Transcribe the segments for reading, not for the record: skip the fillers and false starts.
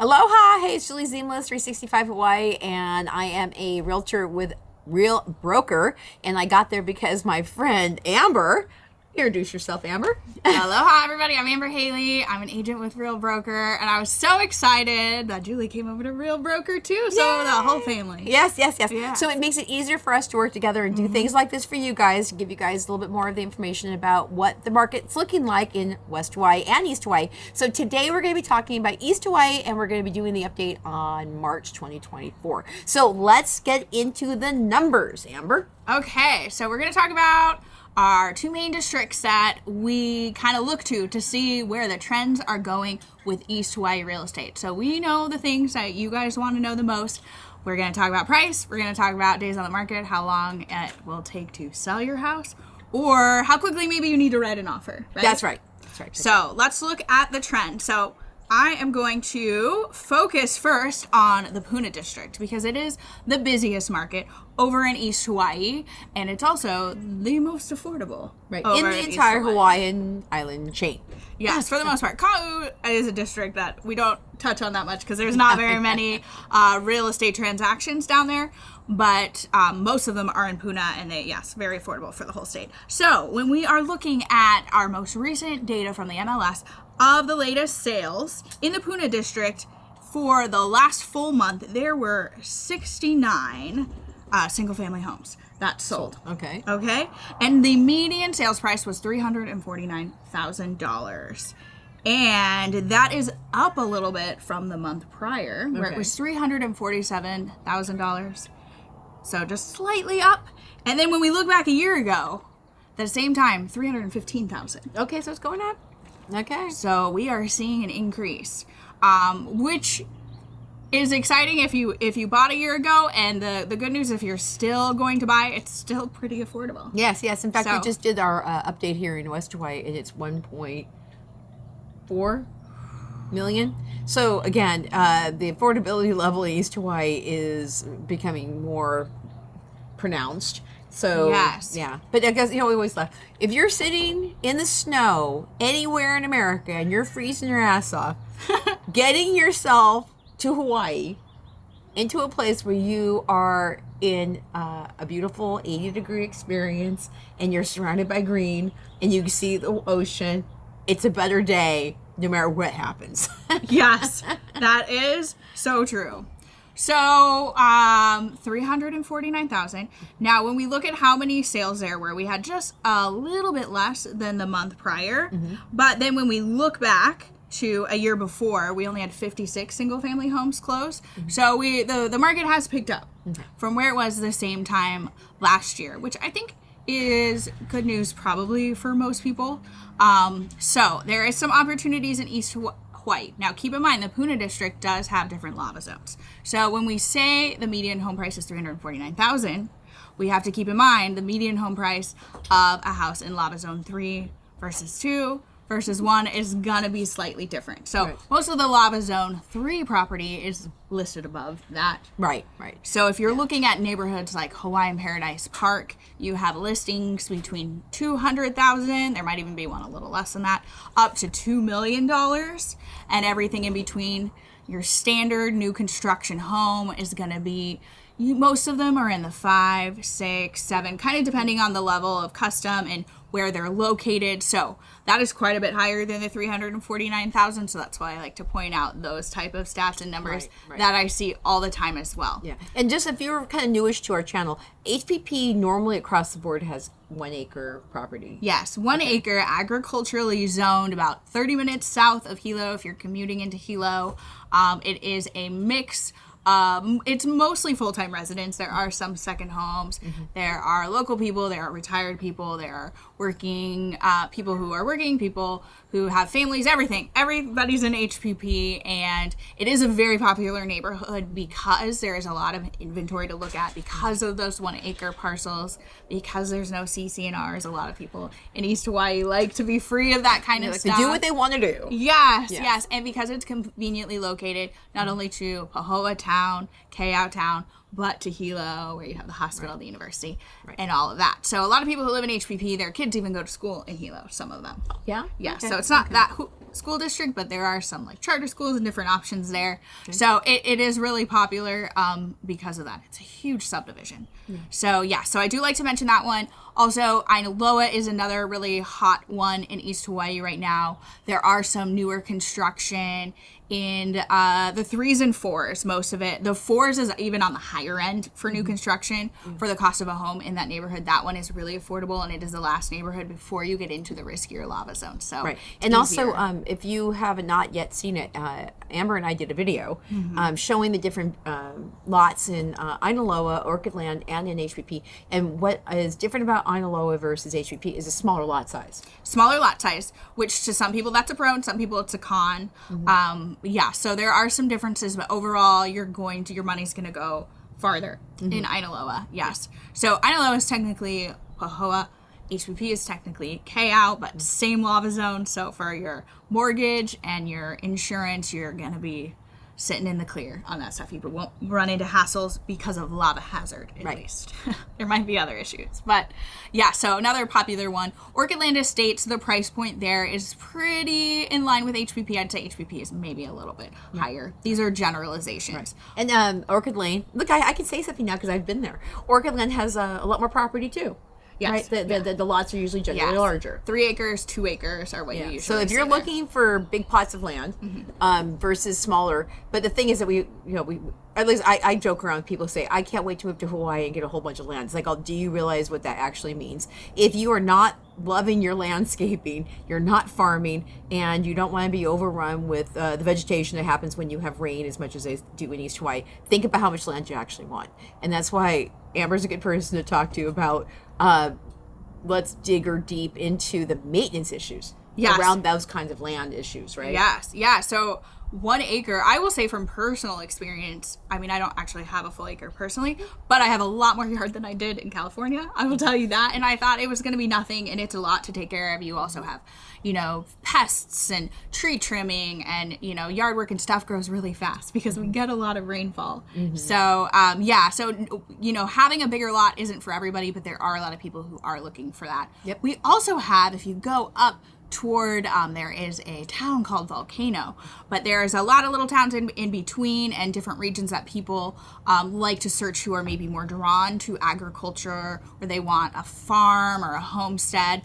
Aloha! Hey, it's Julie Ziemelis, 365 Hawaii, and I am a realtor with Real Broker, and I got there because my friend Amber. Introduce yourself, Amber. Aloha, everybody. I'm Amber Haley. I'm an agent with Real Broker, and I was so excited that Julie came over to Real Broker too. So Yay! the whole family. Yes. Yeah. So it makes it easier for us to work together and do things like this for you guys, to give you guys a little bit more of the information about what the market's looking like in West Hawaii and East Hawaii. So today we're going to be talking about East Hawaii, and we're going to be doing the update on March 2024. So let's get into the numbers, Amber. Okay, so we're going to talk about our two main districts that we kind of look to see where the trends are going with East Hawaii real estate. So we know the things that you guys want to know the most. We're going to talk about price. We're going to talk about days on the market, how long it will take to sell your house, or how quickly maybe you need to write an offer. Right? That's right. So let's look at the trend. So I am going to focus first on the Puna District because it is the busiest market over in East Hawaii, and it's also the most affordable. Right, in the entire Hawaiian island chain. Yes, for the most part. Kau is a district that we don't touch on that much because there's not very many real estate transactions down there, but most of them are in Puna, and very affordable for the whole state. So when we are looking at our most recent data from the MLS of the latest sales in the Puna District for the last full month, there were 69 single-family homes that sold. Okay. And the median sales price was $349,000. And that is up a little bit from the month prior, where it was $347,000. So just slightly up. And then when we look back a year ago, at the same time, $315,000. Okay, so it's going up. Okay. So we are seeing an increase, which is exciting if you bought a year ago, and the good news, if you're still going to buy, it's still pretty affordable. Yes. In fact, we just did our update here in West Hawaii, and it's 1.4 million. So again, the affordability level in East Hawaii is becoming more pronounced. So yes. Yeah, but I guess we always laugh. If you're sitting in the snow anywhere in America and you're freezing your ass off, getting yourself to Hawaii, into a place where you are in a beautiful 80-degree experience, and you're surrounded by green, and you see the ocean, it's a better day no matter what happens. Yes, that is so true. So, 349,000. Now, when we look at how many sales there were, we had just a little bit less than the month prior. But then when we look back to a year before, we only had 56 single-family homes close. So the market has picked up from where it was the same time last year, which I think is good news probably for most people. So there is some opportunities in East Hawaii. Now, keep in mind, the Puna District does have different lava zones. So when we say the median home price is $349,000, we have to keep in mind the median home price of a house in lava zone 3 versus 2 versus 1 is going to be slightly different. So most of the lava zone 3 property is listed above that. Right. So if you're looking at neighborhoods like Hawaiian Paradise Park, you have listings between $200,000, there might even be one a little less than that, up to $2 million, and everything in between. Your standard new construction home is going to be, most of them are in the 5, 6, 7, kind of depending on the level of custom and where they're located. So that is quite a bit higher than the 349,000. So that's why I like to point out those type of stats and numbers that I see all the time as well. Yeah. And just if you're kind of newish to our channel, HPP normally across the board has 1 acre property. Yes, 1 acre, agriculturally zoned, about 30 minutes south of Hilo if you're commuting into Hilo. It is a mix. It's mostly full-time residents. There are some second homes. There are local people. There are retired people. There are working people who are working, people who have families, everything. Everybody's in HPP, and it is a very popular neighborhood because there is a lot of inventory to look at because of those 1 acre parcels, because there's no CC&Rs. A lot of people in East Hawaii like to be free of that kind of stuff. To do what they want to do. Yes. And because it's conveniently located not only to Pahoa Town, Keau Town, but to Hilo, where you have the hospital, the university, and all of that. So a lot of people who live in HPP, their kids even go to school in Hilo, some of them. Yeah? Yeah, Okay. so it's not that school district, but there are some like charter schools and different options there. Okay. So it is really popular because of that. It's a huge subdivision. Yeah. So so I do like to mention that one. Also, Ainaloa is another really hot one in East Hawaii right now. There are some newer construction in the 3s and 4s, most of it. The 4s is even on the higher end for new construction for the cost of a home in that neighborhood. That one is really affordable, and it is the last neighborhood before you get into the riskier lava zone. So right. And easier. Also, if you have not yet seen it, Amber and I did a video showing the different lots in Ainaloa, Orchid Land, and in HPP. And what is different about Ainaloa versus HPP is a smaller lot size. Smaller lot size, which to some people that's a pro, and some people it's a con. So there are some differences, but overall, your money's gonna go farther in Ainaloa. Yes. So Ainaloa is technically Pahoa. HPP is technically Kau, but same lava zone. So for your mortgage and your insurance, you're gonna be sitting in the clear on that stuff. You won't run into hassles because of lava hazard, at least. There might be other issues. But so another popular one, Orchid Land Estates, the price point there is pretty in line with HPP. I'd say HPP is maybe a little bit higher. These are generalizations. Right. And Orchid Lane, look, I can say something now because I've been there. Orchid Land has a lot more property too. Yes. Right? The lots are usually generally larger. 3 acres, 2 acres are what you usually So if you're looking for big plots of land versus smaller, but the thing is that we at least I joke around, people say, I can't wait to move to Hawaii and get a whole bunch of land. It's like, do you realize what that actually means? If you are not loving your landscaping, you're not farming, and you don't want to be overrun with the vegetation that happens when you have rain as much as they do in East Hawaii, think about how much land you actually want. And that's why Amber's a good person to talk to about let's dig her deep into the maintenance issues around those kinds of land issues, right? Yes. Yeah. So 1 acre, I will say from personal experience, I mean, I don't actually have a full acre personally, but I have a lot more yard than I did in California. I will tell you that. And I thought it was going to be nothing, and it's a lot to take care of. You also have, pests and tree trimming and, yard work and stuff grows really fast because we get a lot of rainfall. So, having a bigger lot isn't for everybody, but there are a lot of people who are looking for that. Yep. We also have, if you go up toward there is a town called Volcano, but there's a lot of little towns in between and different regions that people like to search who are maybe more drawn to agriculture, or they want a farm or a homestead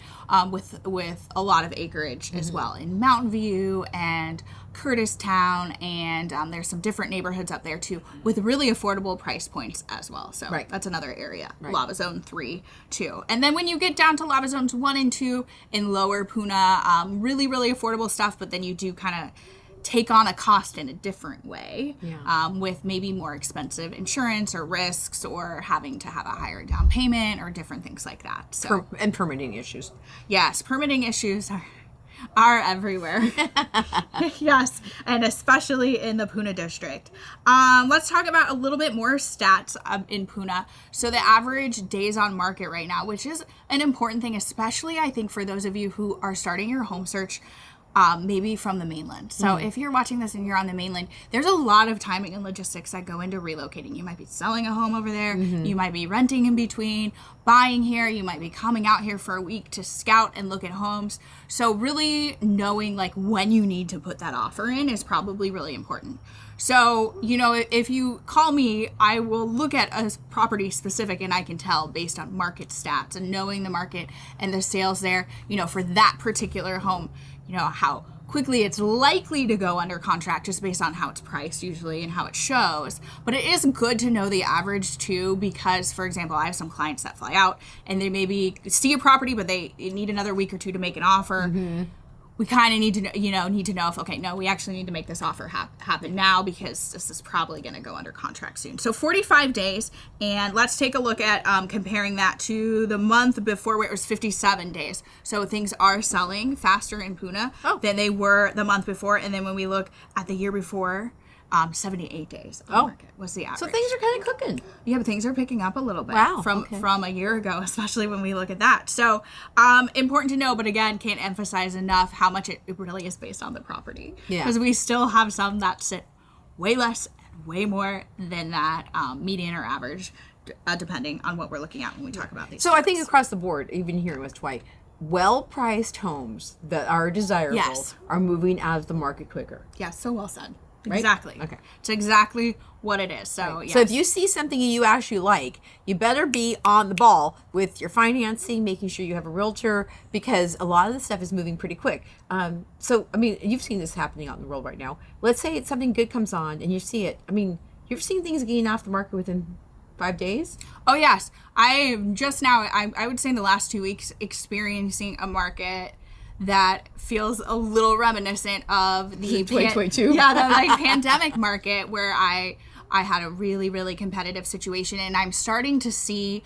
with a lot of acreage as well in Mountain View and Curtistown, and there's some different neighborhoods up there too with really affordable price points as well. So that's another area. Lava Zone 3 too. And then when you get down to Lava Zones 1 and 2 in Lower Puna, really, really affordable stuff, but then you do kind of take on a cost in a different way with maybe more expensive insurance or risks, or having to have a higher down payment or different things like that. So and permitting issues. Yes, permitting issues are everywhere. Yes, and especially in the Puna District. Let's talk about a little bit more stats in Puna. So the average days on market right now, which is an important thing, especially I think for those of you who are starting your home search maybe from the mainland. So if you're watching this and you're on the mainland, there's a lot of timing and logistics that go into relocating. You might be selling a home over there. You might be renting in between, buying here. You might be coming out here for a week to scout and look at homes. So really knowing like when you need to put that offer in is probably really important. So, if you call me, I will look at a property specific and I can tell based on market stats and knowing the market and the sales there, for that particular home, how quickly it's likely to go under contract just based on how it's priced usually and how it shows. But it is good to know the average too, because, for example, I have some clients that fly out and they maybe see a property, but they need another week or two to make an offer. We kind of need to know if, we actually need to make this offer happen now because this is probably going to go under contract soon. So 45 days, and let's take a look at comparing that to the month before where it was 57 days. So things are selling faster in Puna than they were the month before. And then when we look at the year before, 78 days on market was the average. So things are kind of cooking. Yeah, but things are picking up a little bit from a year ago, especially when we look at that. So important to know, but again, can't emphasize enough how much it really is based on the property. Yeah. Because we still have some that sit way less way more than that median or average, depending on what we're looking at when we talk about these. So I think across the board, even here in West Hawaii, well-priced homes that are desirable are moving out of the market quicker. Yeah, so well said. Right? Exactly. Okay. It's exactly what it is. So, So if you see something you actually like, you better be on the ball with your financing, making sure you have a realtor, because a lot of this stuff is moving pretty quick. So, I mean, you've seen this happening out in the world right now. Let's say it's something good comes on and you see it. I mean, you've seen things getting off the market within 5 days? Oh, yes. I just now, I would say in the last 2 weeks, experiencing a market that feels a little reminiscent of the 2022. The like pandemic market, where I had a really, really competitive situation, and I'm starting to see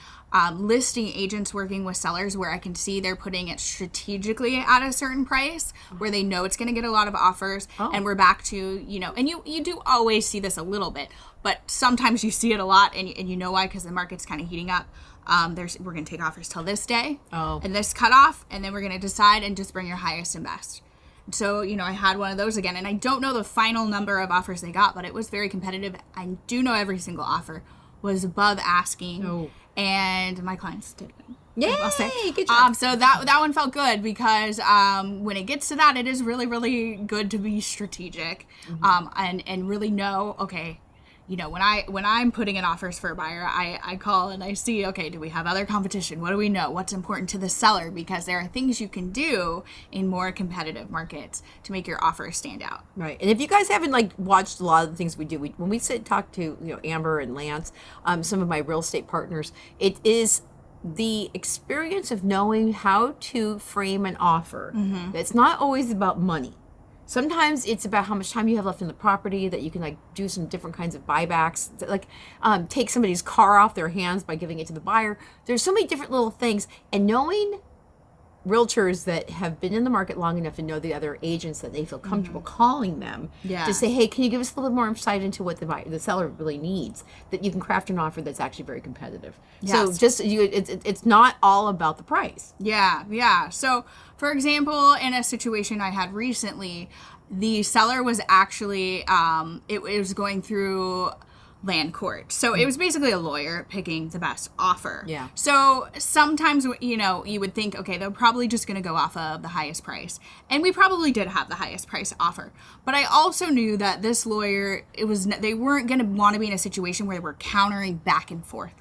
listing agents working with sellers where I can see they're putting it strategically at a certain price where they know it's going to get a lot of offers. And we're back to, and you do always see this a little bit, but sometimes you see it a lot, and you know why, because the market's kind of heating up. We're going to take offers till this day and this cutoff, and then we're going to decide and just bring your highest and best. So, I had one of those again, and I don't know the final number of offers they got, but it was very competitive. I do know every single offer was above asking, and my clients did win. Yay! I'll say. Good job. So that one felt good, because when it gets to that, it is really, really good to be strategic, and really know, okay, when I'm putting in offers for a buyer, I call and I see, okay, do we have other competition? What do we know? What's important to the seller? Because there are things you can do in more competitive markets to make your offer stand out. Right. And if you guys haven't watched a lot of the things we do, when we sit and talk to Amber and Lance, some of my real estate partners, it is the experience of knowing how to frame an offer. It's not always about money. Sometimes it's about how much time you have left in the property, that you can do some different kinds of buybacks, take somebody's car off their hands by giving it to the buyer. There's so many different little things, and knowing realtors that have been in the market long enough and know the other agents that they feel comfortable calling them to say, hey, can you give us a little bit more insight into what the seller really needs, that you can craft an offer that's actually very competitive. So it's not all about the price. Yeah. So, for example, in a situation I had recently, the seller was actually, it was going through land court. So it was basically a lawyer picking the best offer. Yeah. So sometimes, you would think, okay, they're probably just going to go off of the highest price. And we probably did have the highest price offer. But I also knew that this lawyer, they weren't going to want to be in a situation where they were countering back and forth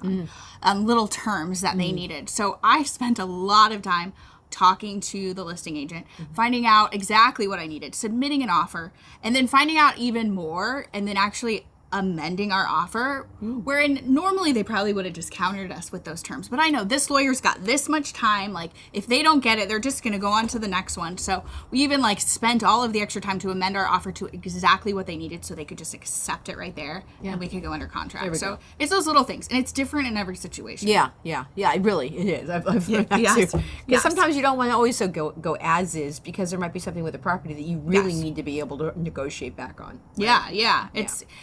on little terms that they needed. So I spent a lot of time talking to the listing agent, finding out exactly what I needed, submitting an offer, and then finding out even more, and then actually amending our offer, wherein normally they probably would have just countered us with those terms. But I know this lawyer's got this much time. If they don't get it, they're just going to go on to the next one. So we even spent all of the extra time to amend our offer to exactly what they needed, so they could just accept it right there, and we could go under contract. So it's those little things, and it's different in every situation. Yeah. It is. I've learned that too. Because sometimes you don't want to always go as is, because there might be something with the property that you really need to be able to negotiate back on. Right? Yeah.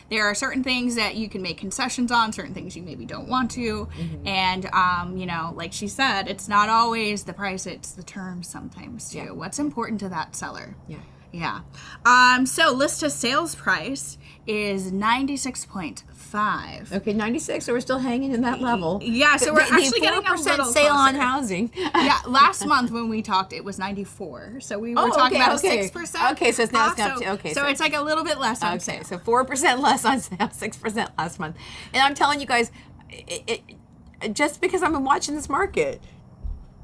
There are certain things that you can make concessions on, certain things you maybe don't want to, and like she said, it's not always the price, it's the terms sometimes too. What's important to that seller? So list to sales price is 96.5. Okay, 96. So we're still hanging in that level. Yeah, so we're actually getting a little sale closer on housing. Last month when we talked, it was 94. So we were talking about a 6%. Okay, so it's now it's up to, okay. So it's a little bit less on sale. sale. So 4% less on sale, 6% last month. And I'm telling you guys, just because I've been watching this market,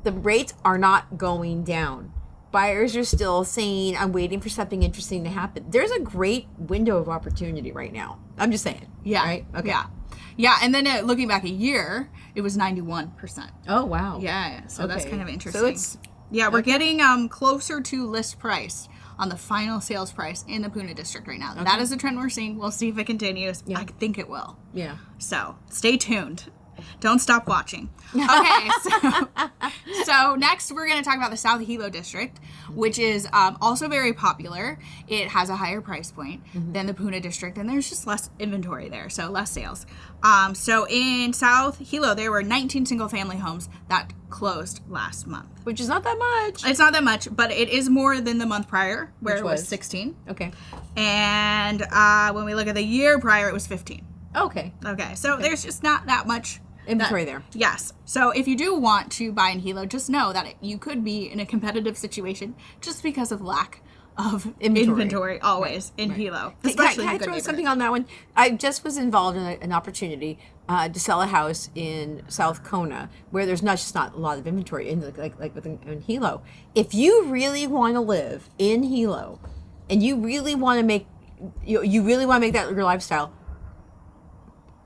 the rates are not going down. Buyers are still saying, I'm waiting for something interesting to happen. There's a great window of opportunity right now. I'm just saying. Yeah. Right? Okay. Yeah. And then looking back a year, it was 91%. Oh, wow. Yeah. So that's kind of interesting. So it's... we're getting closer to list price on the final sales price in the Puna District right now. That is the trend we're seeing. We'll see if it continues. I think it will. Yeah. So stay tuned. Don't stop watching. Okay, so next we're going to talk about the South Hilo District, which is also very popular. It has a higher price point than the Puna District, and there's just less inventory there, so less sales. So in South Hilo, there were 19 single-family homes that closed last month. Which is not that much. It's not that much, but it is more than the month prior, where it was 16. Okay. And when we look at the year prior, it was 15. Okay. Okay, so there's just not that much inventory there. Yes. So if you do want to buy in Hilo, just know that you could be in a competitive situation just because of lack of inventory always in Hilo. Especially can I throw something on that one? I just was involved in an opportunity to sell a house in South Kona where there's just not a lot of inventory in in Hilo. If you really want to live in Hilo and you really want to make that your lifestyle,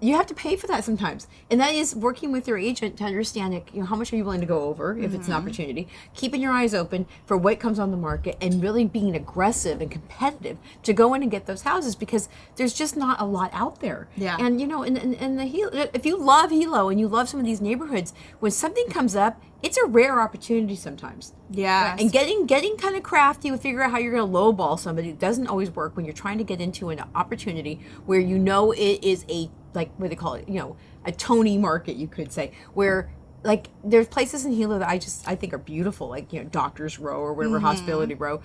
you have to pay for that sometimes, and that is working with your agent to understand how much are you willing to go over if it's an opportunity, keeping your eyes open for what comes on the market, and really being aggressive and competitive to go in and get those houses, because there's just not a lot out there. Yeah. And in the Hilo, if you love Hilo and you love some of these neighborhoods, when something comes up, it's a rare opportunity sometimes. Yeah. And getting kind of crafty to figure out how you're going to lowball somebody doesn't always work when you're trying to get into an opportunity where it is a, like, what do they call it, a Tony market, you could say, where like there's places in Hilo that I think are beautiful, like Doctors Row or whatever, Hospitality Row.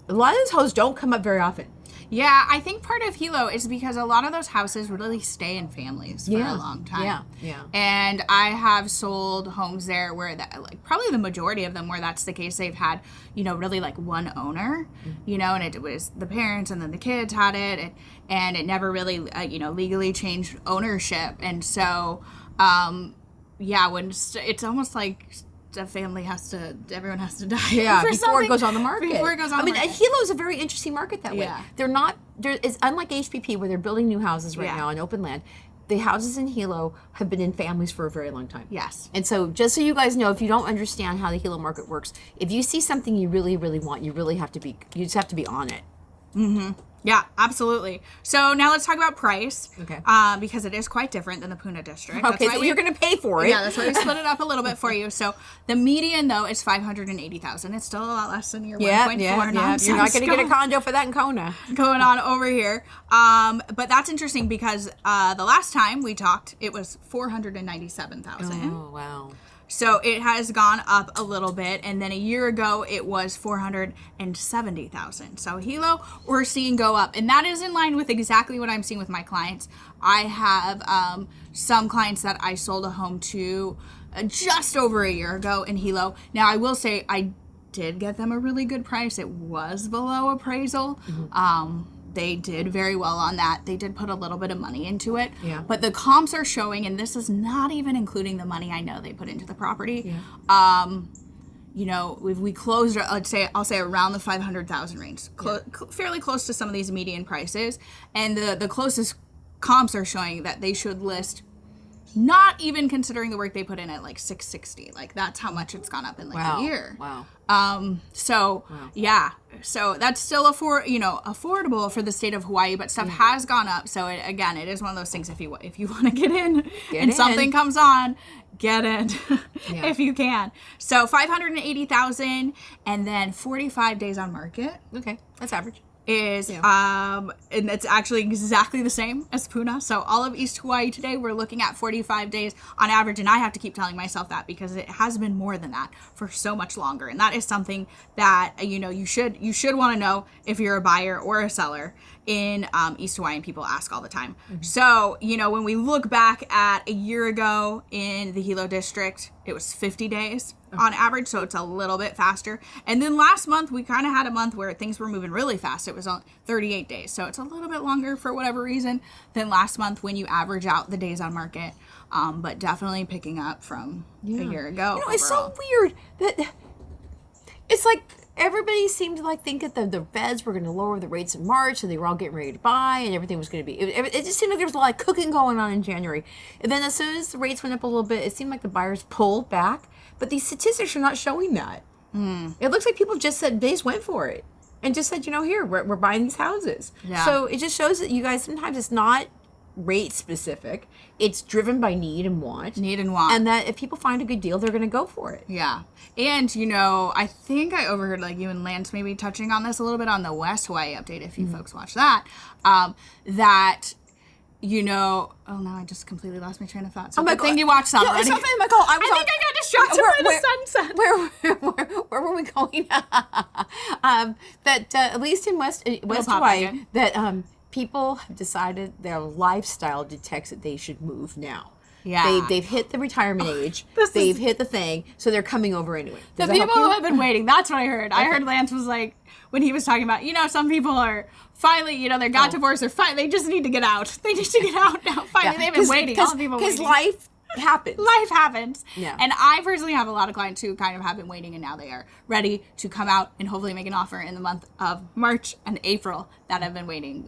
A lot of those houses don't come up very often. Yeah, I think part of Hilo is because a lot of those houses really stay in families for a long time. Yeah. And I have sold homes there where probably the majority of them where that's the case, they've had, really like one owner, and it was the parents and then the kids had it, and it never really, legally changed ownership. And so, when it's almost like everyone has to die before it goes on the market. Hilo is a very interesting market that way. Yeah. It's unlike HPP where they're building new houses right now on open land. The houses in Hilo have been in families for a very long time. Yes. And so just so you guys know, if you don't understand how the Hilo market works, if you see something you really, really want, you just have to be on it. Mm-hmm. Yeah, absolutely. So now let's talk about price. Okay. Because it is quite different than the Puna District. Okay, so you're going to pay for it. Yeah, that's why we split it up a little bit for you. So the median, though, is $580,000. It's still a lot less than your 1.4 nonsense. You're not going to get a condo for that in Kona. Going on over here. But that's interesting because the last time we talked, it was $497,000. Oh, wow. So it has gone up a little bit, and then a year ago it was $470,000. So Hilo we're seeing go up, and that is in line with exactly what I'm seeing with my clients. I have some clients that I sold a home to just over a year ago in Hilo. Now I will say I did get them a really good price. It was below appraisal. They did very well on that. They did put a little bit of money into it. Yeah. But the comps are showing, and this is not even including the money I know they put into the property. Yeah. If we closed, I'll say around the 500,000 range, fairly close to some of these median prices. And the closest comps are showing that they should list, not even considering the work they put in, at like 660. Like that's how much it's gone up in a year. Wow. So that's still affordable for the state of Hawaii, but stuff has gone up. So it is one of those things. If you want to get in, something comes on, get in if you can. So 580,000, and then 45 days on market. Okay, that's average. Is and it's actually exactly the same as Puna. So all of East Hawaii today, we're looking at 45 days on average, and I have to keep telling myself that because it has been more than that for so much longer, and that is something that you should want to know if you're a buyer or a seller in East Hawaii, and people ask all the time. So when we look back at a year ago in the Hilo District, it was 50 days on average, so it's a little bit faster. And then last month, we kind of had a month where things were moving really fast. It was on 38 days, so it's a little bit longer for whatever reason than last month when you average out the days on market, but definitely picking up from a year ago. It's so weird that it's like everybody seemed to think that the feds were going to lower the rates in March, and they were all getting ready to buy, and everything was going to be. It just seemed like there was a lot of cooking going on in January, and then as soon as the rates went up a little bit, it seemed like the buyers pulled back. But these statistics are not showing that. It looks like people just said they just went for it and just said, here we're buying these houses. Yeah. So it just shows that you guys sometimes it's not rate specific. It's driven by need and want. And that if people find a good deal, they're going to go for it. Yeah. And, you know, I think I overheard, like, you and Lance maybe touching on this a little bit on the West Hawaii update, if you folks watch that, that, you know, oh, no, I just completely lost my train of thought. So I think you watched some already. It's something, Michael. I think I got distracted by the sunset. Where were we going? That at least in West Hawaii, that people have decided their lifestyle detects that they should move now. Yeah. They've hit the retirement age. They've hit the thing, so they're coming over anyway. The people who have been waiting, that's what I heard. Okay. I heard Lance was like, when he was talking about, you know, some people are finally, you know, they got divorced, they just need to get out. They need to get out now. Finally, they've been waiting. All the people waiting. Because life happens. Life happens. Yeah. And I personally have a lot of clients who kind of have been waiting, and now they are ready to come out and hopefully make an offer in the month of March and April that have been waiting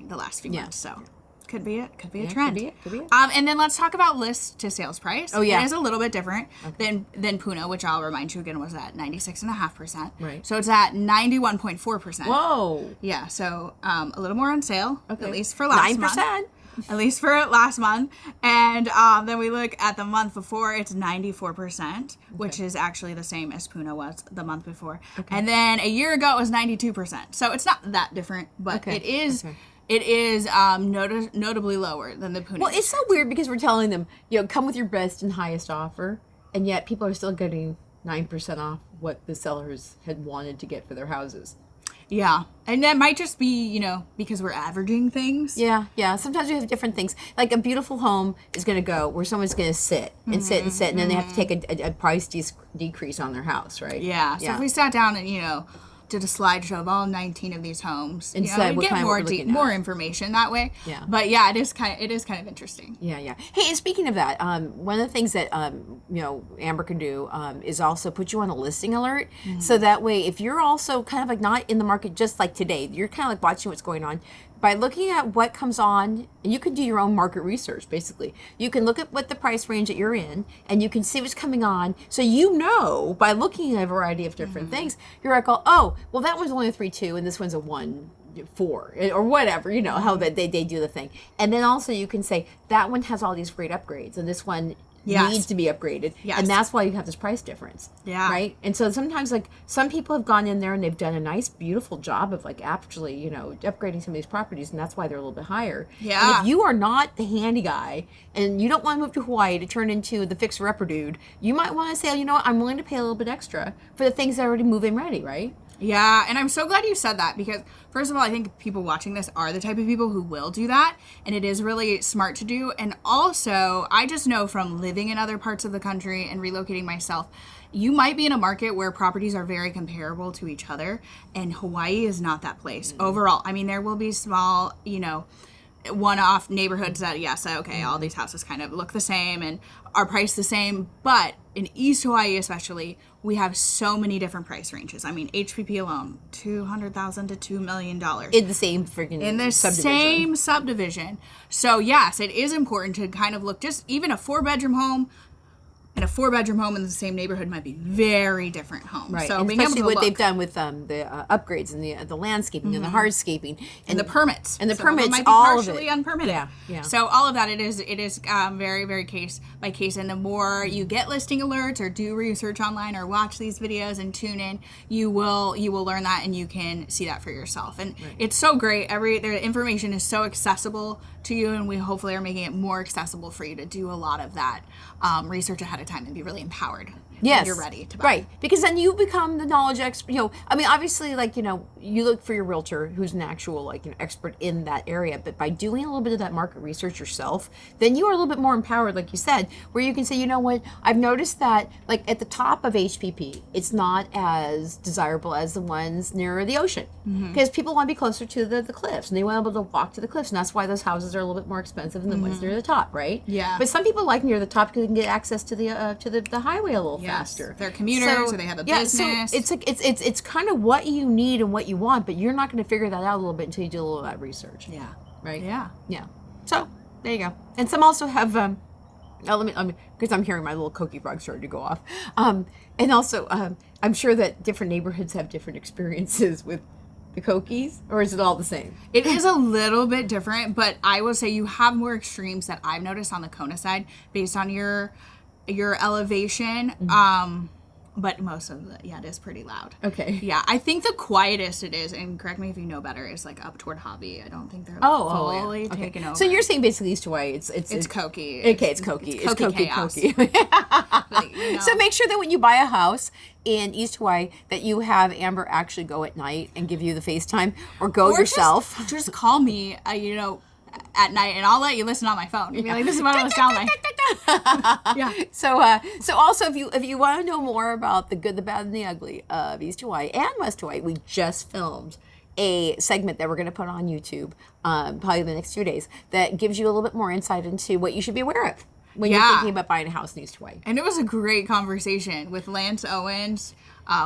the last few months. So could be it. Could be a trend. Could be it. And then let's talk about list to sales price. Oh, yeah. It is a little bit different than Puna, which I'll remind you again was at 96.5%. Right. So it's at 91.4%. Whoa. Yeah. So a little more on sale, Okay. at least for last 9%. month. At least for last month. And then we look at the month before, it's 94%, which is actually the same as Puna was the month before. Okay. And then a year ago, it was 92%. So it's not that different, but it is... Okay. It is notably lower than the Puna. Well, it's so weird because we're telling them, you know, come with your best and highest offer, and yet people are still getting 9% off what the sellers had wanted to get for their houses. Yeah. And that might just be, you know, because we're averaging things. Yeah. Sometimes we have different things. Like a beautiful home is going to go where someone's going to sit and sit, and then they have to take a price decrease on their house, right? Yeah. So if we sat down and, you know, did a slideshow of all 19 of these homes, and we get more information that way. Yeah. But yeah, it is kind of interesting. Yeah. Hey, and speaking of that, one of the things that you know Amber can do is also put you on a listing alert, so that way if you're also kind of like not in the market just like today, you're kind of like watching what's going on. By looking at what comes on, and you can do your own market research, basically. You can look at what the price range that you're in, and you can see what's coming on. So you know, by looking at a variety of different things, you're like, oh, well, that one's only a 3.2, and this one's a 1.4, or whatever, you know, how they do the thing. And then also you can say, that one has all these great upgrades, and this one needs to be upgraded. Yes. And that's why you have this price difference. Yeah. Right? And so sometimes, like, some people have gone in there and they've done a nice, beautiful job of, like, actually, you know, upgrading some of these properties, and that's why they're a little bit higher. Yeah. And if you are not the handy guy and you don't want to move to Hawaii to turn into the fixer-upper dude, you might want to say, you know what, I'm willing to pay a little bit extra for the things that are already move-in ready, right? Yeah, and I'm so glad you said that because, first of all, I think people watching this are the type of people who will do that, and it is really smart to do. And also, I just know from living in other parts of the country and relocating myself, you might be in a market where properties are very comparable to each other, and Hawaii is not that place overall. I mean, there will be small, you know, one-off neighborhoods that, yes, okay, all these houses kind of look the same and are priced the same, but in East Hawaii especially, we have so many different price ranges. I mean, HPP alone, $200,000 to $2 million. In the same freaking same subdivision. So, yes, it is important to kind of look, just even a 4-bedroom home and a 4-bedroom home in the same neighborhood might be very different homes. Right, So and being especially able to what they've done with the upgrades and the landscaping and the hardscaping and the permits, and the some permits, might be all partially of it. Unpermitted. Yeah. So all of that, it is very, very case by case. And the more you get listing alerts or do research online or watch these videos and tune in, you will learn that and you can see that for yourself. And it's so great. The information is so accessible to you, and we hopefully are making it more accessible for you to do a lot of that research ahead of time and be really empowered. Yes. When you're ready to buy. Right. Because then you become the knowledge expert. You know, I mean, obviously, like, you know, you look for your realtor who's an actual, like, you know, expert in that area. But by doing a little bit of that market research yourself, then you are a little bit more empowered, like you said, where you can say, you know what, I've noticed that, like, at the top of HPP, it's not as desirable as the ones near the ocean. Because people want to be closer to the cliffs, and they want to be able to walk to the cliffs. And that's why those houses are a little bit more expensive than the ones near the top, right? Yeah. But some people like near the top because they can get access to the highway a little faster. They're commuters, or they have a business. So it's like it's kind of what you need and what you want, but you're not going to figure that out a little bit until you do a little of that research. Yeah. Right. Yeah. So there you go. And some also have let me because I'm hearing my little Cokie frog starting to go off. And also I'm sure that different neighborhoods have different experiences with the Kokies, or is it all the same? It is a little bit different, but I will say you have more extremes that I've noticed on the Kona side based on your elevation. But most of it is pretty loud. Okay. Yeah, I think the quietest it is, and correct me if you know better, is like up toward Hobby. I don't think they're fully taken over. So you're saying basically East Hawaii, it's Koki. Okay, it's Koki. It's Koki chaos. Koki. So make sure that when you buy a house in East Hawaii that you have Amber actually go at night and give you the FaceTime, or yourself. Just call me, at night, and I'll let you listen on my phone. You'll be like, this is what it sound like. Yeah. So also, if you want to know more about the good, the bad, and the ugly of East Hawaii and West Hawaii, we just filmed a segment that we're going to put on YouTube, probably the next 2 days, that gives you a little bit more insight into what you should be aware of when you're thinking about buying a house in East Hawaii. And it was a great conversation with Lance Owens.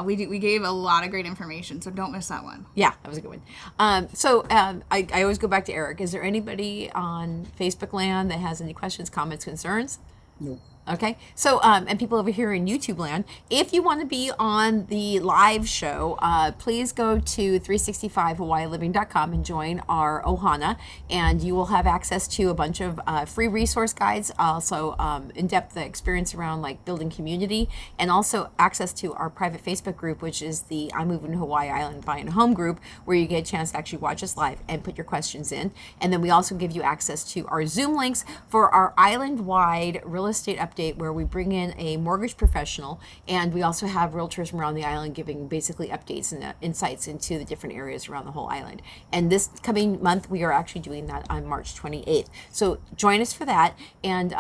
We gave a lot of great information, so don't miss that one. Yeah, that was a good one. I always go back to Eric. Is there anybody on Facebook land that has any questions, comments, concerns? No. Okay, so and people over here in YouTube land, if you want to be on the live show, please go to 365hawaiiliving.com and join our Ohana, and you will have access to a bunch of free resource guides, also in-depth experience around like building community, and also access to our private Facebook group, which is the I'm Moving to Hawaii Island Buying a Home group, where you get a chance to actually watch us live and put your questions in. And then we also give you access to our Zoom links for our island-wide real estate update, where we bring in a mortgage professional, and we also have realtors from around the island giving basically updates and insights into the different areas around the whole island. And this coming month, we are actually doing that on March 28th. So join us for that. And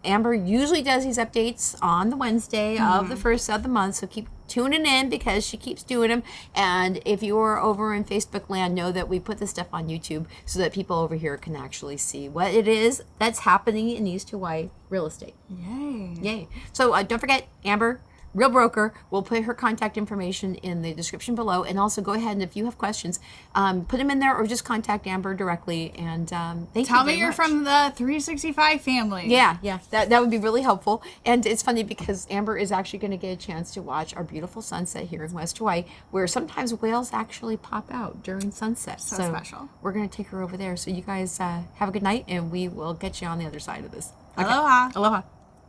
Amber usually does these updates on the Wednesday of the first of the month, so keep tuning in because she keeps doing them. And if you're over in Facebook land, know that we put this stuff on YouTube so that people over here can actually see what it is that's happening in East Hawaii real estate. Yay. So don't forget, Amber, Real Broker, will put her contact information in the description below. And also go ahead and if you have questions, put them in there or just contact Amber directly. And tell me you're from the 365 family. Yeah, that would be really helpful. And it's funny because Amber is actually going to get a chance to watch our beautiful sunset here in West Hawaii, where sometimes whales actually pop out during sunset. So special. We're going to take her over there. So you guys have a good night, and we will get you on the other side of this. Okay. Aloha. Aloha.